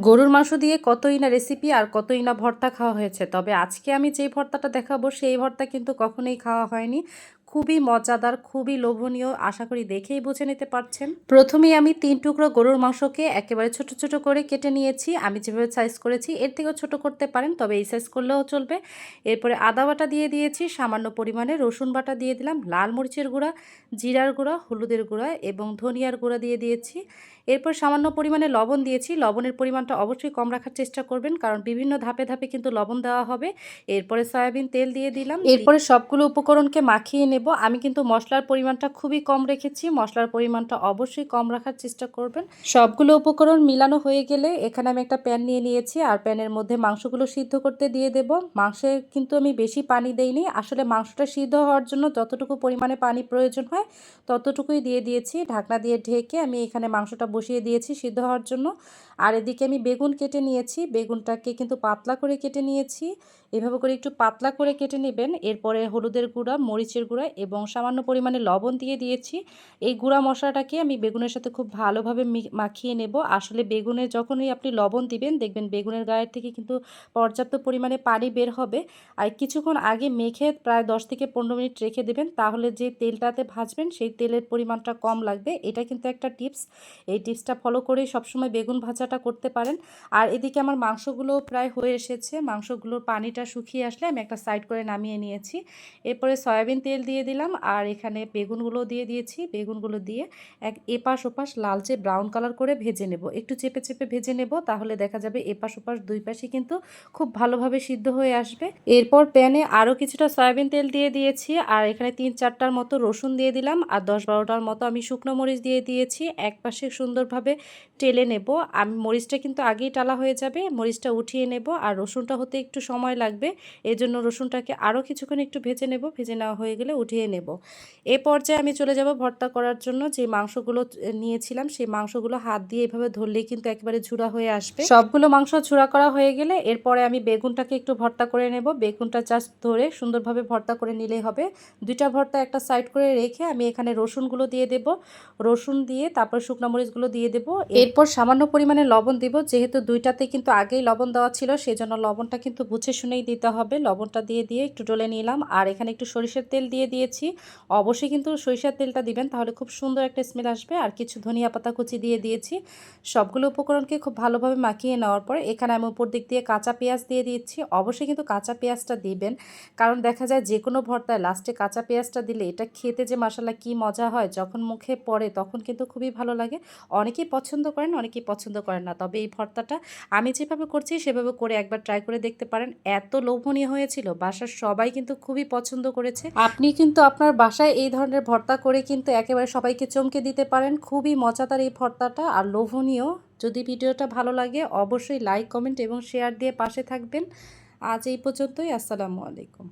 গরুর মাংস দিয়ে কতই না রেসিপি আর কতই না ভর্তা খাওয়া হয়েছে, তবে আজকে আমি যেই ভর্তাটা দেখাবো সেই ভর্তা কিন্তু কখনোই খাওয়া হয়নি। খুবই মজাদার, খুবই লোভনীয়, আশা করি দেখেই বুঝে নিতে পারছেন। প্রথমেই আমি 3 টুকরো গরুর মাংসকে একেবারে ছোট ছোট করে কেটে নিয়েছি। আমি যেভাবে সাইজ করেছি এর থেকেও ছোট করতে পারেন, তবে এই সাইজ করলেও চলবে। এরপরে আদা বাটা দিয়ে দিয়েছি, সামান্য পরিমাণে রসুন বাটা দিয়ে দিলাম, লাল মরিচের গুঁড়া, জিরার গুঁড়া, হলুদের গুঁড়া এবং ধনিয়ার গুঁড়া দিয়ে দিয়েছি। এরপর সামান্য পরিমাণে লবণ দিয়েছি। লবণের পরিমাণটা অবশ্যই কম রাখার চেষ্টা করবেন, কারণ বিভিন্ন ধাপে ধাপে কিন্তু লবণ দেওয়া হবে। এরপরে সয়াবিন তেল দিয়ে দিলাম। এরপরে সবগুলো উপকরণকে মাখিয়ে নেব। আমি কিন্তু মশলার পরিমাণটা খুবই কম রেখেছি, মশলার পরিমাণটা অবশ্যই কম রাখার চেষ্টা করবেন। সবগুলো উপকরণ মিলানো হয়ে গেলে এখানে আমি একটা প্যান নিয়ে নিয়েছি, আর প্যানের মধ্যে মাংসগুলো সিদ্ধ করতে দিয়ে দেব। মাংসে কিন্তু আমি বেশি পানি দেইনি, আসলে মাংসটা সিদ্ধ হওয়ার জন্য যতটুকু পরিমাণে পানি প্রয়োজন হয় ততটুকুই দিয়ে দিয়েছি। ঢাকনা দিয়ে ঢেকে আমি এখানে মাংসটা বসিয়ে দিয়েছি সিদ্ধ হওয়ার জন্য। আর এদিকে আমি বেগুন কেটে নিয়েছি, বেগুনটাকে কিন্তু পাতলা করে কেটে নিয়েছি। এভাবে করে একটু পাতলা করে কেটে নেবেন। এরপরে হলুদের গুঁড়া, মরিচের গুঁড়া এবং সামান্য পরিমাণে লবণ দিয়ে দিয়েছি। এই গুঁড়া মশলাটাকে আমি বেগুনের সাথে খুব ভালোভাবে মাখিয়ে নেব। আসলে বেগুনে যখনই আপনি লবণ দিবেন দেখবেন বেগুনের গায়ের থেকে কিন্তু পর্যাপ্ত পরিমাণে পানি বের হবে। আর কিছুক্ষণ আগে মেখে প্রায় 10 থেকে 15 মিনিট রেখে দেবেন, তাহলে যে তেলটাতে ভাজবেন সেই তেলের পরিমাণটা কম লাগবে। এটা কিন্তু একটা টিপস, এই টিপসটা ফলো করে সবসময় বেগুন ভাজাটা করতে পারেন। আর এদিকে আমার মাংসগুলো প্রায় হয়ে এসেছে, মাংসগুলোর পানিটা শুকিয়ে আসলে আমি একটা সাইড করে নামিয়ে নিয়েছি। এরপরে সয়াবিন তেল দিয়ে দিলাম, আর এখানে বেগুনগুলো দিয়ে দিয়েছি। বেগুনগুলো দিয়ে এপাশ ওপাশ লালচে ব্রাউন কালার করে ভেজে নেব, একটু চেপে চেপে ভেজে নেব, তাহলে দেখা যাবে এপাশ ওপাশ দুই পাশে কিন্তু খুব ভালোভাবে সিদ্ধ হয়ে আসবে। এরপর প্যানে আরও কিছুটা সয়াবিন তেল দিয়ে দিয়েছি, আর এখানে 3-4টার মতো রসুন দিয়ে দিলাম, আর 10-12টার মতো আমি শুকনো মরিচ দিয়ে দিয়েছি। এক পাশে সুন্দরভাবে টেলে নেব। আমি মরিচটা কিন্তু আগেই টালা হয়ে যাবে, মরিচটা উঠিয়ে নেব, আর রসুনটা হতে একটু সময় লাগবে। এই জন্য রসুনটাকে আরও কিছুক্ষণ একটু ভেজে নেব, ভেজে নেওয়া হয়ে গেলে উঠিয়ে নেব। এ পর্যায়ে আমি চলে যাব ভর্তা করার জন্য। যে মাংসগুলো নিয়েছিলাম সেই মাংসগুলো হাত দিয়ে এভাবে ধরলেই কিন্তু একেবারে ঝুরা হয়ে আসবে। সবগুলো মাংস ঝুরা করা হয়ে গেলে এরপরে আমি বেগুনটাকে একটু ভর্তা করে নেব। বেগুনটা জাস্ট ধরে সুন্দরভাবে ভর্তা করে নিলেই হবে। দুইটা ভর্তা একটা সাইড করে রেখে আমি এখানে রসুনগুলো দিয়ে দেব। রসুন দিয়ে তারপর শুকনো মরিচগুলো দিয়ে দেব। এরপর সামান্য পরিমাণে লবণ দিব, যেহেতু দুইটাতে কিন্তু আগেই লবণ দেওয়া ছিল সেজন্য লবণটা কিন্তু বুঝে শুনেই দিতে হবে। লবণটা দিয়ে একটু ডলে নিলাম, আর এখানে একটু সরিষার তেল দিয়ে দিয়েছি। অবশ্যই কিন্তু সরিষার তেলটা দিবেন, তাহলে খুব সুন্দর একটা স্মেল আসবে। আর কিছু ধনিয়া পাতা কুচি দিয়ে দিয়েছি। সবগুলো উপকরণকে খুব ভালোভাবে মাখিয়ে নেওয়ার পর এখানে আমি উপর দিক দিয়ে কাঁচা পেঁয়াজ দিয়ে দিচ্ছি। অবশ্যই কিন্তু কাঁচা পেঁয়াজটা দিবেন, কারণ দেখা যায় যে কোনো ভর্তায় লাস্টে কাঁচা পেঁয়াজটা দিলে এটা খেতে যে মাশাআল্লাহ কি মজা হয়, যখন মুখে পড়ে তখন কিন্তু খুবই ভালো লাগে। অনেকেই পছন্দ করেন, অনেকেই পছন্দ করেন না, তবে এই ভর্তাটা আমি যেভাবে করছি সেভাবে করে একবার ট্রাই করে দেখতে পারেন। এত লোভনীয় হয়েছিল, বাসার সবাই কিন্তু খুবই পছন্দ করেছে। আপনি কিন্তু আপনার বাসায় এই ধরনের ভর্তা করে কিন্তু একেবারে সবাইকে চমকে দিতে পারেন। খুবই মজাদার এই ভর্তাটা আর লোভনীয়। যদি ভিডিওটা ভালো লাগে অবশ্যই লাইক, কমেন্ট এবং শেয়ার দিয়ে পাশে থাকবেন। আজ এই পর্যন্তই। আসসালামু আলাইকুম।